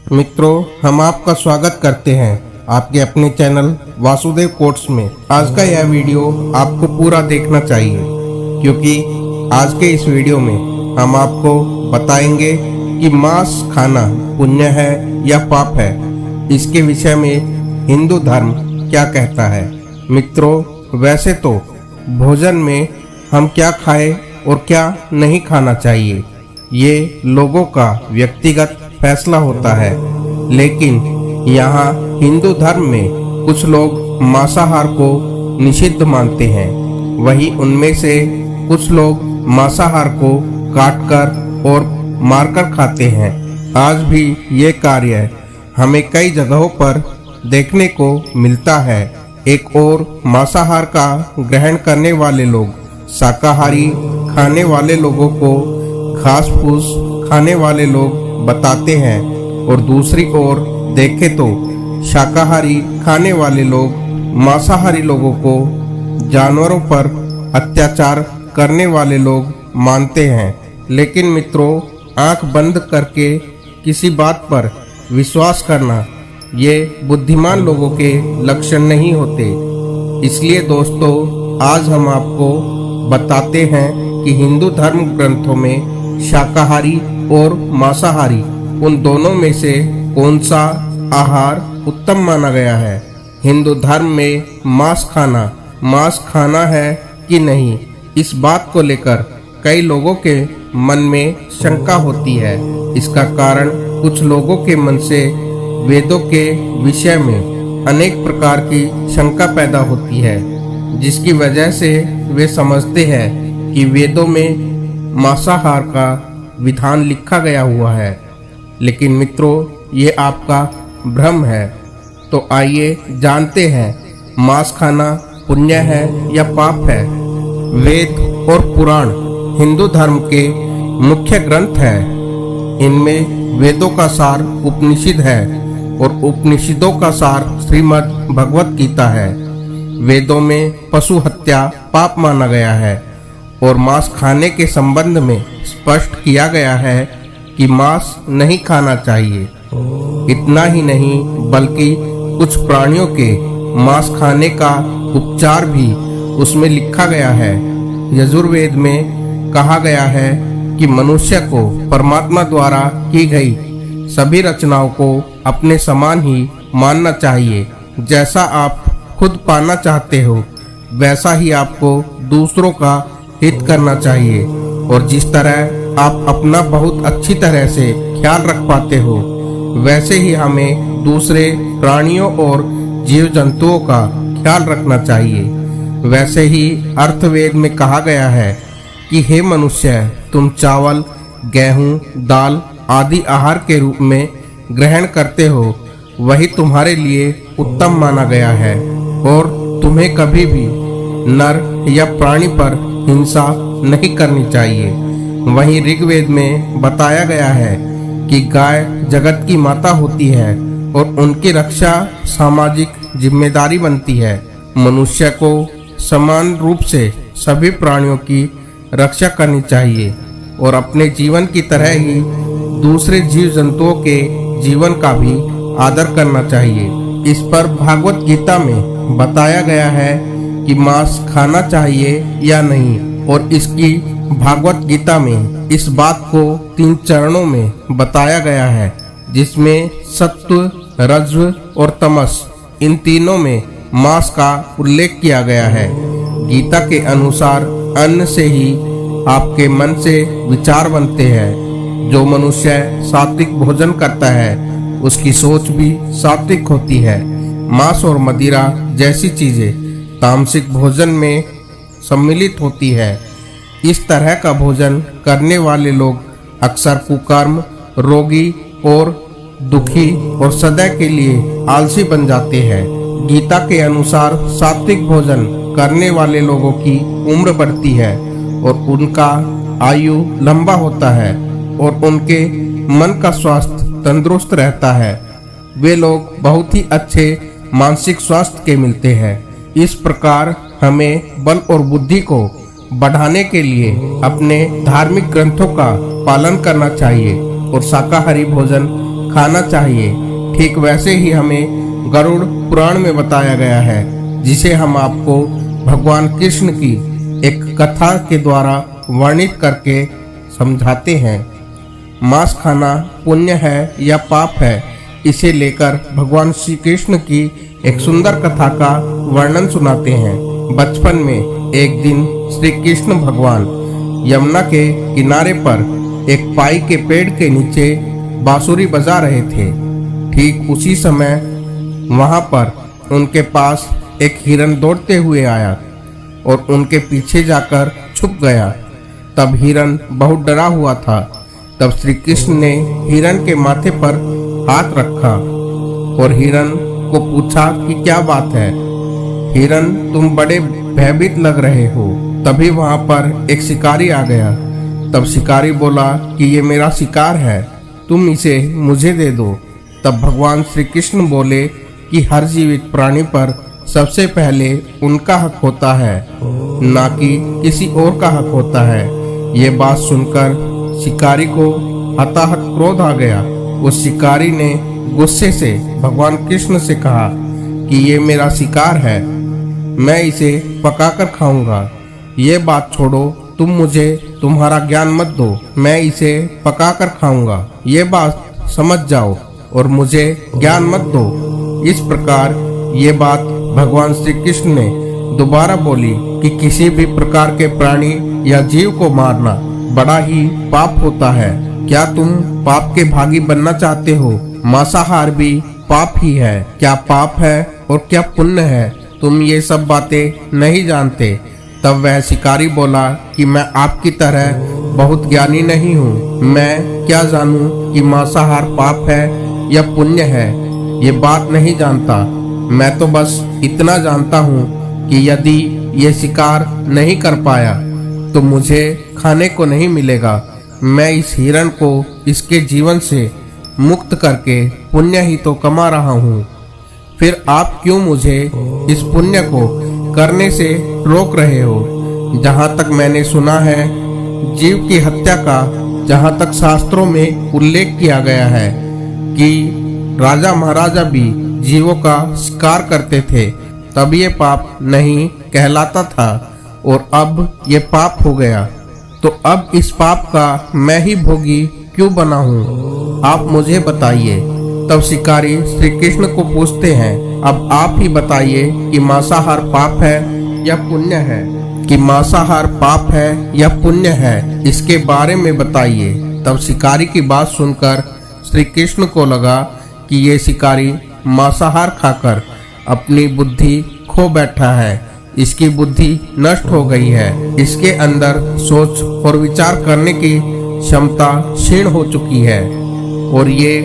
मित्रों, हम आपका स्वागत करते हैं आपके अपने चैनल वासुदेव कोट्स में। आज का यह वीडियो आपको पूरा देखना चाहिए, क्योंकि आज के इस वीडियो में हम आपको बताएंगे कि मांस खाना पुण्य है या पाप है। इसके विषय में हिंदू धर्म क्या कहता है। मित्रों, वैसे तो भोजन में हम क्या खाएं और क्या नहीं खाना चाहिए, ये लोगों का व्यक्तिगत फैसला होता है, लेकिन यहाँ हिंदू धर्म में कुछ लोग मांसाहार को निषिद्ध मानते हैं। वहीं उनमें से कुछ लोग मांसाहार को काटकर और मारकर खाते हैं। आज भी ये कार्य हमें कई जगहों पर देखने को मिलता है। एक और मांसाहार का ग्रहण करने वाले लोग शाकाहारी खाने वाले लोगों को घास फूस खाने वाले लोग बताते हैं, और दूसरी ओर देखें तो शाकाहारी खाने वाले लोग मांसाहारी लोगों को जानवरों पर अत्याचार करने वाले लोग मानते हैं। लेकिन मित्रों, आंख बंद करके किसी बात पर विश्वास करना ये बुद्धिमान लोगों के लक्षण नहीं होते। इसलिए दोस्तों, आज हम आपको बताते हैं कि हिंदू धर्म ग्रंथों में शाकाहारी और मांसाहारी उन दोनों में से कौन सा आहार उत्तम माना गया है। हिंदू धर्म में मांस खाना है कि नहीं, इस बात को लेकर कई लोगों के मन में शंका होती है। इसका कारण कुछ लोगों के मन से वेदों के विषय में अनेक प्रकार की शंका पैदा होती है, जिसकी वजह से वे समझते हैं कि वेदों में मांसाहार का विधान लिखा गया हुआ है। लेकिन मित्रों, ये आपका भ्रम है। तो आइए जानते हैं मांस खाना पुण्य है या पाप है। वेद और पुराण हिंदू धर्म के मुख्य ग्रंथ हैं। इनमें वेदों का सार उपनिषद है और उपनिषदों का सार श्रीमद् भगवत गीता है। वेदों में पशु हत्या पाप माना गया है और मांस खाने के संबंध में स्पष्ट किया गया है कि मांस नहीं खाना चाहिए। इतना ही नहीं, बल्कि कुछ प्राणियों के मांस खाने का उपचार भी उसमें लिखा गया है। यजुर्वेद में कहा गया है कि मनुष्य को परमात्मा द्वारा की गई सभी रचनाओं को अपने समान ही मानना चाहिए। जैसा आप खुद पाना चाहते हो, वैसा ही आपको दूसरों का हित करना चाहिए, और जिस तरह आप अपना बहुत अच्छी तरह से ख्याल रख पाते हो, वैसे ही हमें दूसरे प्राणियों और जीव जंतुओं का ख्याल रखना चाहिए। वैसे ही अर्थवेद में कहा गया है कि हे मनुष्य, तुम चावल, गेहूं, दाल आदि आहार के रूप में ग्रहण करते हो, वही तुम्हारे लिए उत्तम माना गया है, और तुम्हें कभी भी नर या प्राणी पर हिंसा नहीं करनी चाहिए। वहीं ऋग्वेद में बताया गया है कि गाय जगत की माता होती है और उनकी रक्षा सामाजिक जिम्मेदारी बनती है। मनुष्य को समान रूप से सभी प्राणियों की रक्षा करनी चाहिए और अपने जीवन की तरह ही दूसरे जीव जंतुओं के जीवन का भी आदर करना चाहिए। इस पर भागवत गीता में बताया गया है कि मांस खाना चाहिए या नहीं, और इसकी भागवत गीता में इस बात को 3 चरणों में बताया गया है, जिसमें सत्व, रज्व और तमस, इन तीनों में मांस का उल्लेख किया गया है। गीता के अनुसार अन्न से ही आपके मन से विचार बनते हैं। जो मनुष्य सात्विक भोजन करता है, उसकी सोच भी सात्विक होती है। मांस और मदिरा जैसी चीजें तामसिक भोजन में सम्मिलित होती है। इस तरह का भोजन करने वाले लोग अक्सर कुकर्म, रोगी और दुखी और सदा के लिए आलसी बन जाते हैं। गीता के अनुसार सात्विक भोजन करने वाले लोगों की उम्र बढ़ती है और उनका आयु लंबा होता है और उनके मन का स्वास्थ्य तंदुरुस्त रहता है। वे लोग बहुत ही अच्छे मानसिक स्वास्थ्य के मिलते हैं। इस प्रकार हमें बल और बुद्धि को बढ़ाने के लिए अपने धार्मिक ग्रंथों का पालन करना चाहिए और शाकाहारी भोजन खाना चाहिए। ठीक वैसे ही हमें गरुड़ पुराण में बताया गया है, जिसे हम आपको भगवान कृष्ण की एक कथा के द्वारा वर्णित करके समझाते हैं। मांस खाना पुण्य है या पाप है, इसे लेकर भगवान श्री कृष्ण की एक सुंदर कथा का वर्णन सुनाते हैं। बचपन में एक दिन श्री कृष्ण भगवान यमुना के किनारे पर एक पाई के पेड़ के नीचे बांसुरी बजा रहे थे। ठीक उसी समय वहां पर उनके पास एक हिरन दौड़ते हुए आया और उनके पीछे जाकर छुप गया। तब हिरन बहुत डरा हुआ था। तब श्री कृष्ण ने हिरन के माथे पर हाथ रखा और हिरन को पूछा कि क्या बात है। हिरन, तुम बड़े भयभीत लग रहे हो। तभी वहां पर एक शिकारी आ गया। तब शिकारी बोला कि ये मेरा शिकार है, तुम इसे मुझे दे दो। तब भगवान श्री कृष्ण बोले कि हर जीवित प्राणी पर सबसे पहले उनका हक होता है, ना कि किसी और का हक होता है। ये बात सुनकर शिकारी को हताहत क्रोध आ गया। उस शिकारी ने गुस्से से भगवान कृष्ण से कहा कि ये मेरा शिकार है, मैं इसे पकाकर खाऊंगा। ये बात छोड़ो, तुम मुझे तुम्हारा ज्ञान मत दो, मैं इसे पकाकर खाऊंगा। ये बात समझ जाओ और मुझे ज्ञान मत दो। इस प्रकार ये बात भगवान श्री कृष्ण ने दोबारा बोली कि किसी भी प्रकार के प्राणी या जीव को मारना बड़ा ही पाप होता है। क्या तुम पाप के भागी बनना चाहते हो? मांसाहार भी पाप ही है। क्या पाप है और क्या पुण्य है, तुम ये सब बातें नहीं जानते। तब वह शिकारी बोला कि मैं आपकी तरह बहुत ज्ञानी नहीं हूँ। मैं क्या जानूं कि मांसाहार पाप है या पुण्य है, ये बात नहीं जानता। मैं तो बस इतना जानता हूँ कि यदि ये शिकार नहीं कर पाया तो मुझे खाने को नहीं मिलेगा। मैं इस हिरण को इसके जीवन से मुक्त करके पुण्य ही तो कमा रहा हूँ। फिर आप क्यों मुझे इस पुण्य को करने से रोक रहे हो? जहाँ तक मैंने सुना है, जीव की हत्या का जहाँ तक शास्त्रों में उल्लेख किया गया है कि राजा महाराजा भी जीवों का शिकार करते थे, तब ये पाप नहीं कहलाता था और अब ये पाप हो गया। तो अब इस पाप का मैं ही भोगी क्यों बना हूँ? आप मुझे बताइए। तब शिकारी श्री कृष्ण को पूछते हैं, अब आप ही बताइए कि मांसाहार पाप है या पुण्य है? कि मांसाहार पाप है या पुण्य है, इसके बारे में बताइए। तब शिकारी की बात सुनकर श्री कृष्ण को लगा कि ये शिकारी मांसाहार खाकर अपनी बुद्धि खो बैठा है। इसकी बुद्धि नष्ट हो गई है। इसके अंदर सोच और विचार करने की क्षमता क्षीण हो चुकी है और ये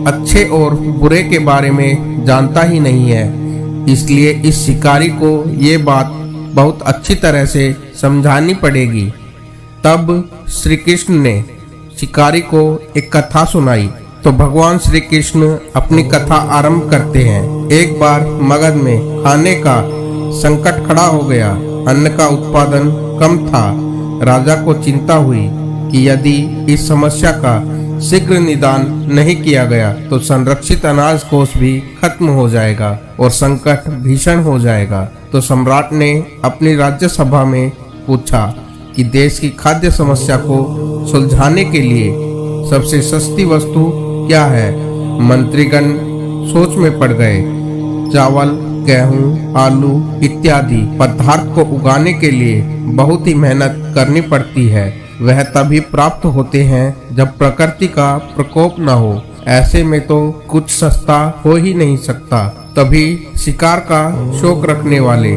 अच्छे और बुरे के बारे में जानता ही नहीं है। इसलिए इस शिकारी को ये बात बहुत अच्छी तरह से समझानी पड़ेगी। तब श्री कृष्ण ने शिकारी को एक कथा सुनाई। तो भगवान श्री कृष्ण अपनी कथा आरंभ करते हैं। एक बार मगध में खाने का संकट खड़ा हो गया। अन्न का उत्पादन कम था। राजा को चिंता हुई कि यदि इस समस्या का शीघ्र निदान नहीं किया गया तो संरक्षित अनाज कोष भी खत्म हो जाएगा और संकट भीषण हो जाएगा। तो सम्राट ने अपनी राज्यसभा में पूछा कि देश की खाद्य समस्या को सुलझाने के लिए सबसे सस्ती वस्तु क्या है? मंत्रीगण सोच में पड़ गए। चावल, गेहूं, आलू इत्यादि पदार्थ को उगाने के लिए बहुत ही मेहनत करनी पड़ती है। वह तभी प्राप्त होते हैं जब प्रकृति का प्रकोप न हो। ऐसे में तो कुछ सस्ता हो ही नहीं सकता। तभी शिकार का शौक रखने वाले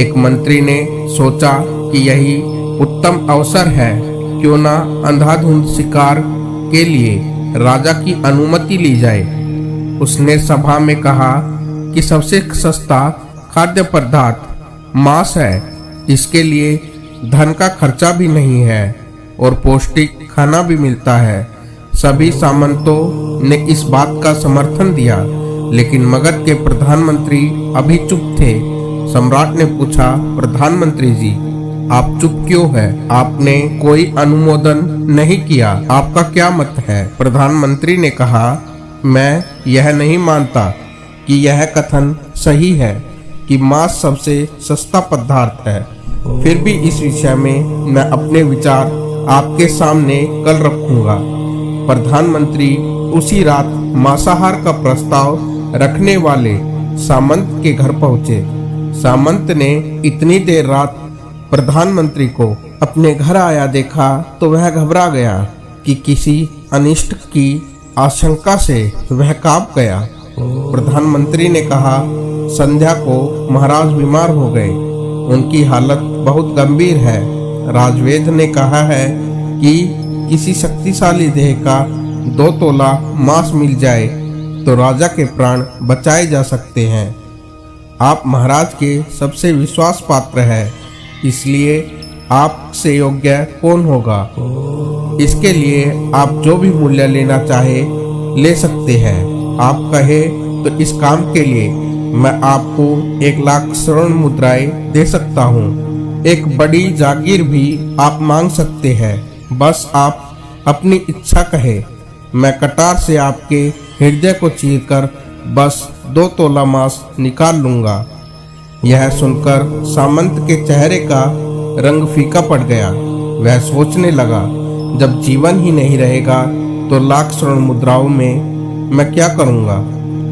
एक मंत्री ने सोचा कि यही उत्तम अवसर है, क्यों ना अंधाधुंध शिकार के लिए राजा की अनुमति ली जाए। उसने सभा में कहा कि सबसे सस्ता खाद्य पदार्थ मांस है। इसके लिए धन का खर्चा भी नहीं है और पौष्टिक खाना भी मिलता है। सभी सामंतों ने इस बात का समर्थन दिया, लेकिन मगध के प्रधानमंत्री अभी चुप थे। सम्राट ने पूछा, प्रधानमंत्री जी, आप चुप क्यों है? आपने कोई अनुमोदन नहीं किया, आपका क्या मत है? प्रधानमंत्री ने कहा, मैं यह नहीं मानता कि यह कथन सही है कि मांस सबसे सस्ता पदार्थ है। फिर भी इस विषय में मैं अपने विचार आपके सामने कल रखूंगा। प्रधानमंत्री उसी रात मांसाहार का प्रस्ताव रखने वाले सामंत के घर पहुंचे। सामंत ने इतनी देर रात प्रधानमंत्री को अपने घर आया देखा तो वह घबरा गया कि किसी अनिष्ट की आशंका से वह कांप गया। प्रधानमंत्री ने कहा, संध्या को महाराज बीमार हो गए, उनकी हालत बहुत गंभीर है। राजवेद ने कहा है कि किसी शक्तिशाली देह का 2 तोला मांस मिल जाए तो राजा के प्राण बचाए जा सकते हैं। आप महाराज के सबसे विश्वास पात्र है, इसलिए आपसे योग्य कौन होगा। इसके लिए आप जो भी मूल्य लेना चाहे ले सकते हैं। आप कहे तो इस काम के लिए मैं आपको 1 लाख स्वर्ण मुद्राएं दे सकता हूँ। एक बड़ी जागीर भी आप मांग सकते हैं, बस आप अपनी इच्छा कहे। मैं कटार से आपके हृदय को चीरकर बस 2 तोला मांस निकाल लूंगा। यह सुनकर सामंत के चेहरे का रंग फीका पड़ गया। वह सोचने लगा, जब जीवन ही नहीं रहेगा तो लाख स्वर्ण मुद्राओं में मैं क्या करूंगा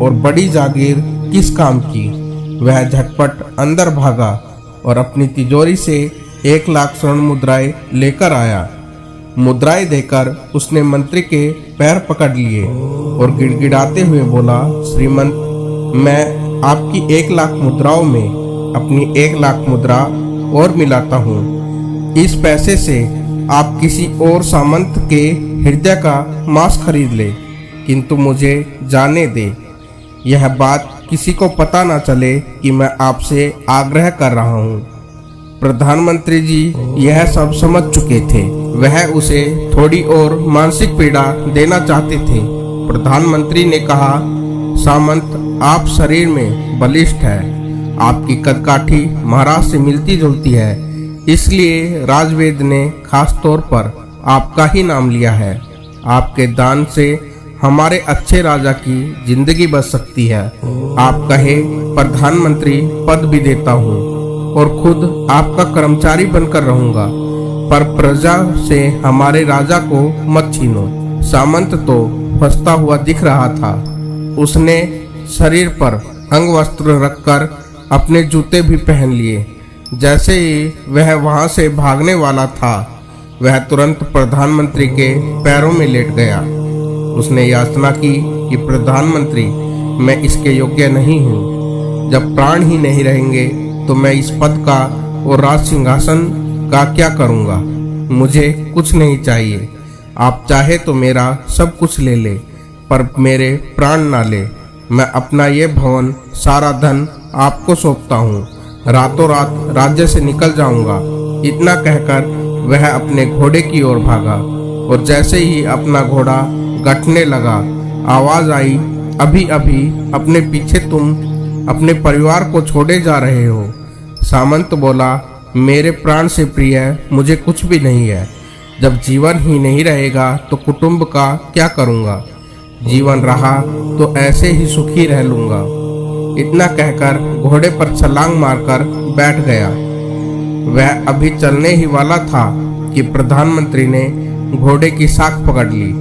और बड़ी जागीर किस काम की। वह झटपट अंदर भागा और अपनी तिजोरी से 1 लाख स्वर्ण मुद्राएं लेकर आया। मुद्राएं देकर उसने मंत्री के पैर पकड़ लिए और गिड़गिड़ाते हुए बोला, श्रीमंत, मैं आपकी 1 लाख मुद्राओं में अपनी 1 लाख मुद्रा और मिलाता हूँ। इस पैसे से आप किसी और सामंत के हृदय का मांस खरीद ले, किंतु मुझे जाने दे। यह बात किसी को पता न चले कि मैं आपसे आग्रह कर रहा हूँ। प्रधानमंत्री जी यह सब समझ चुके थे। वह उसे थोड़ी और मानसिक पीड़ा देना चाहते थे। प्रधानमंत्री ने कहा, सामंत, आप शरीर में बलिष्ठ है, आपकी कदकाठी महाराज से मिलती जुलती है, इसलिए राजवेद ने खास तौर पर आपका ही नाम लिया है। आपके दान से हमारे अच्छे राजा की जिंदगी बच सकती है। आप कहे प्रधानमंत्री पद भी देता हूँ और खुद आपका कर्मचारी बनकर रहूंगा, पर प्रजा से हमारे राजा को मत छीनो। सामंत तो फंसता हुआ दिख रहा था। उसने शरीर पर अंग वस्त्र रखकर अपने जूते भी पहन लिए। जैसे ही वह वहां से भागने वाला था, वह तुरंत प्रधानमंत्री के पैरों में लेट गया। उसने याचना की कि प्रधानमंत्री, मैं इसके योग्य नहीं हूँ। जब प्राण ही नहीं रहेंगे तो मैं इस पद का और राज सिंहासन का क्या करूँगा। मुझे कुछ नहीं चाहिए। आप चाहे तो मेरा सब कुछ ले ले, पर मेरे प्राण ना ले। मैं अपना ये भवन, सारा धन आपको सौंपता हूँ। रातों रात राज्य से निकल जाऊंगा। इतना कहकर वह अपने घोड़े की ओर भागा और जैसे ही अपना घोड़ा गठने लगा, आवाज आई, अभी अभी अपने पीछे तुम अपने परिवार को छोड़े जा रहे हो। सामंत बोला, मेरे प्राण से प्रिय मुझे कुछ भी नहीं है। जब जीवन ही नहीं रहेगा तो कुटुंब का क्या करूँगा। जीवन रहा तो ऐसे ही सुखी रह लूँगा। इतना कहकर घोड़े पर छलांग मारकर बैठ गया। वह अभी चलने ही वाला था कि प्रधानमंत्री ने घोड़े की साख पकड़ ली।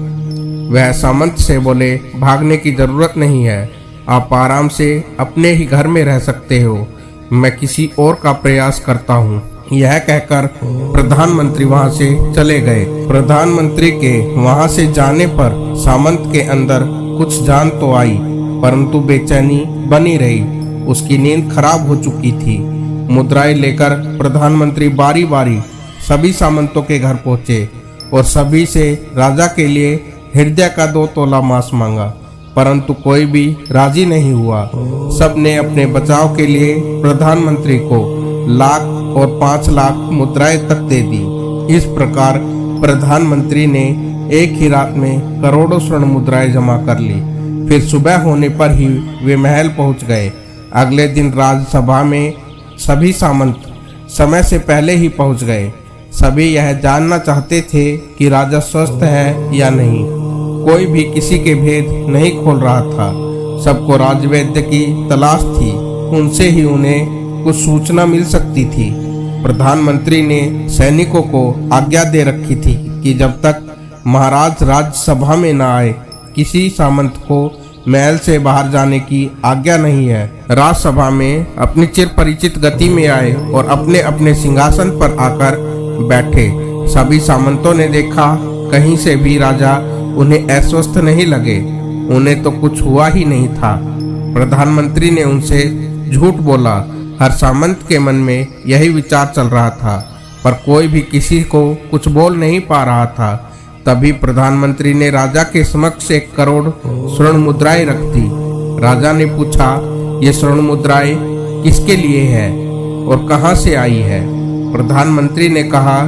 वह सामंत से बोले, भागने की जरूरत नहीं है, आप आराम से अपने ही घर में रह सकते हो। मैं किसी और का प्रयास करता हूँ। यह कहकर प्रधानमंत्री वहां से चले गए। प्रधानमंत्री के वहां से जाने पर सामंत के अंदर कुछ जान तो आई, परंतु बेचैनी बनी रही। उसकी नींद खराब हो चुकी थी। मुद्राएं लेकर प्रधानमंत्री बारी बारी सभी सामंतों के घर पहुंचे और सभी से राजा के लिए हृदय का 2 तोला मांस मांगा, परंतु कोई भी राजी नहीं हुआ। सबने अपने बचाव के लिए प्रधानमंत्री को लाख और 5 लाख मुद्राएं तक दे दी। इस प्रकार प्रधानमंत्री ने एक ही रात में करोड़ों स्वर्ण मुद्राएं जमा कर ली। फिर सुबह होने पर ही वे महल पहुंच गए। अगले दिन राजसभा में सभी सामंत समय से पहले ही पहुंच गए। सभी यह जानना चाहते थे कि राजा स्वस्थ है या नहीं। कोई भी किसी के भेद नहीं खोल रहा था। सबको राजवैद्य की तलाश थी, उनसे ही उन्हें कुछ सूचना मिल सकती थी। प्रधानमंत्री ने सैनिकों को आज्ञा दे रखी थी कि जब तक महाराज राज्यसभा में न आए किसी सामंत को महल से बाहर जाने की आज्ञा नहीं है। राज्यसभा में अपनी चिर परिचित गति में आए और अपने अपने सिंहासन पर आकर बैठे। सभी सामंतों ने देखा, कहीं से भी राजा उन्हें अस्वस्थ नहीं लगे। उन्हें तो कुछ हुआ ही नहीं था। प्रधानमंत्री ने उनसे झूठ बोला। हर सामंत के मन में यही विचार चल रहा था, पर कोई भी किसी को कुछ बोल नहीं पा रहा था। तभी प्रधानमंत्री ने राजा के समक्ष 1 करोड़ स्वर्ण मुद्राएं रख दी। राजा ने पूछा, ये स्वर्ण मुद्राएं किसके लिए है और कहां से आई है? प्रधानमंत्री ने कहा,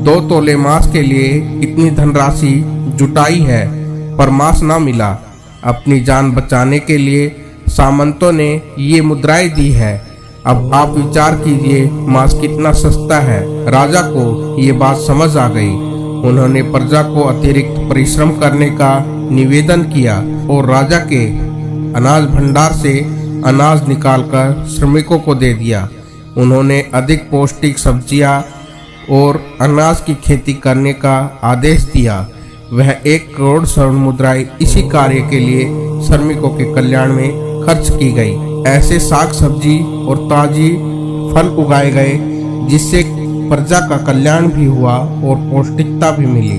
2 तोले मांस के लिए इतनी धनराशि जुटाई है, पर मांस ना मिला। अपनी जान बचाने के लिए सामंतों ने ये मुद्राएं दी है। अब आप विचार कीजिए, मांस कितना सस्ता है। राजा को ये बात समझ आ गई। उन्होंने प्रजा को अतिरिक्त परिश्रम करने का निवेदन किया और राजा के अनाज भंडार से अनाज निकालकर श्रमिकों को दे दिया। उन्होंने अधिक पौष्टिक सब्जियां और अनाज की खेती करने का आदेश दिया। वह 1 करोड़ स्वर्ण मुद्राएं इसी कार्य के लिए श्रमिकों के कल्याण में खर्च की गई। ऐसे साग सब्जी और ताजी फल उगाए गए जिससे प्रजा का कल्याण भी हुआ और पौष्टिकता भी मिली।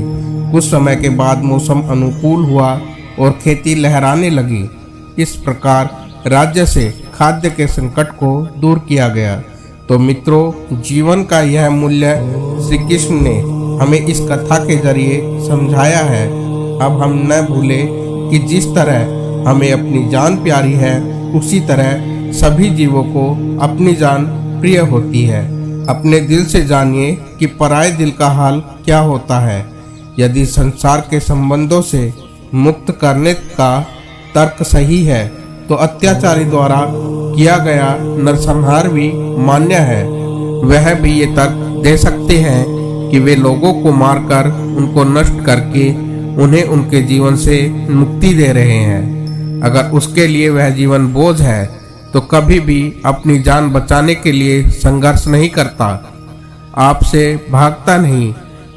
कुछ समय के बाद मौसम अनुकूल हुआ और खेती लहराने लगी। इस प्रकार राज्य से खाद्य के संकट को दूर किया गया। तो मित्रों, जीवन का यह मूल्य श्री कृष्ण ने हमें इस कथा के जरिए समझाया है। अब हम न भूले कि जिस तरह हमें अपनी जान प्यारी है, उसी तरह सभी जीवों को अपनी जान प्रिय होती है। अपने दिल से जानिए कि पराये दिल का हाल क्या होता है। यदि संसार के संबंधों से मुक्त करने का तर्क सही है, तो अत्याचारी द्वारा किया गया नरसंहार भी मान्य है। वह भी ये तर्क दे सकते हैं कि वे लोगों को मारकर उनको नष्ट करके उन्हें उनके जीवन से मुक्ति दे रहे हैं। अगर उसके लिए वह जीवन बोझ है, तो कभी भी अपनी जान बचाने के लिए संघर्ष नहीं करता, आपसे भागता नहीं।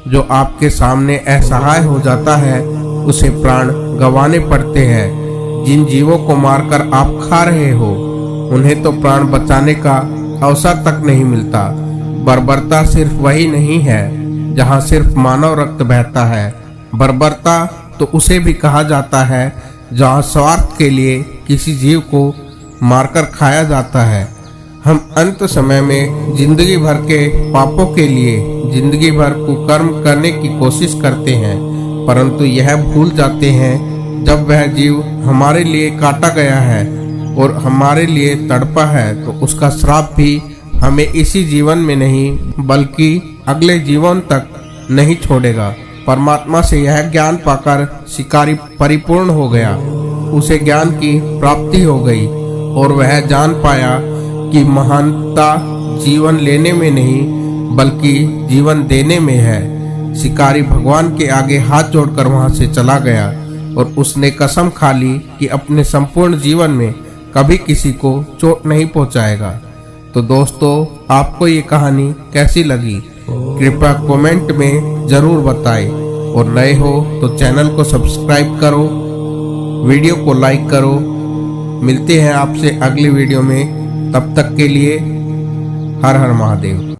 जो आपके सामने असहाय हो जाता है, उसे प्राण गंवाने पड़ते हैं। जिन जीवों को मारकर आप खा रहे हो, उन्हें तो प्राण बचाने का अवसर तक नहीं मिलता। बर्बरता सिर्फ वही नहीं है जहाँ सिर्फ मानव रक्त बहता है। बर्बरता तो उसे भी कहा जाता है जहाँ स्वार्थ के लिए किसी जीव को मारकर खाया जाता है। हम अंत समय में जिंदगी भर के पापों के लिए जिंदगी भर कुकर्म करने की कोशिश करते हैं, परंतु यह भूल जाते हैं जब वह जीव हमारे लिए काटा गया है और हमारे लिए तड़पा है, तो उसका श्राप भी हमें इसी जीवन में नहीं बल्कि अगले जीवन तक नहीं छोड़ेगा। परमात्मा से यह ज्ञान पाकर शिकारी परिपूर्ण हो गया। उसे ज्ञान की प्राप्ति हो गई और वह जान पाया कि महानता जीवन लेने में नहीं बल्कि जीवन देने में है। शिकारी भगवान के आगे हाथ जोड़कर वहां से चला गया और उसने कसम खा ली कि अपने संपूर्ण जीवन में कभी किसी को चोट नहीं पहुंचाएगा। तो दोस्तों, आपको ये कहानी कैसी लगी कृपया कमेंट में जरूर बताएं और नए हो तो चैनल को सब्सक्राइब करो, वीडियो को लाइक करो। मिलते हैं आपसे अगली वीडियो में, तब तक के लिए हर हर महादेव।